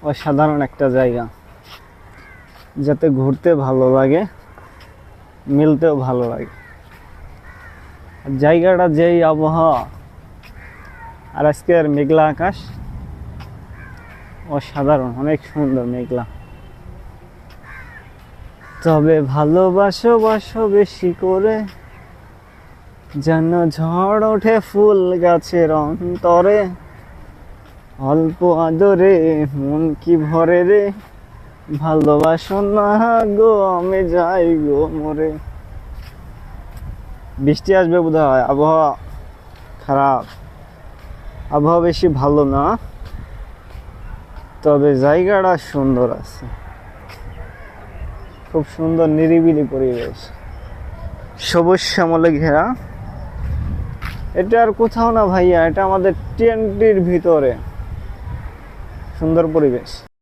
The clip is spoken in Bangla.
অসাধারণ একটা জায়গা, যাতে ঘুরতে ভালো লাগে, মিলতেও ভালো লাগে। আর জায়গাটা যেই আবহাওয়া, আর আজকের মেঘলা আকাশ, অসাধারণ, অনেক সুন্দর মেঘলা। তবে ভালোবাসো বাসো বেশি করে, যেন ঝড় ওঠে ফুল গাছের অন্তরে, অল্প আদরে মন কি ভরে রে, ভালোবাসো না গো আমি যাই গো মরে। বৃষ্টি আসবে বোধ হয়, আবহাওয়া খারাপ, আবহাওয়া বেশি ভালো না, তবে জায়গাটা সুন্দর আছে, খুব সুন্দর নিরিবিলি পরিবেশ, সবুজ শ্যামলে ঘেরা। এটা আর কোথাও না ভাইয়া, এটা আমাদের টেন্টের ভিতরে, সুন্দর পরিবেশ।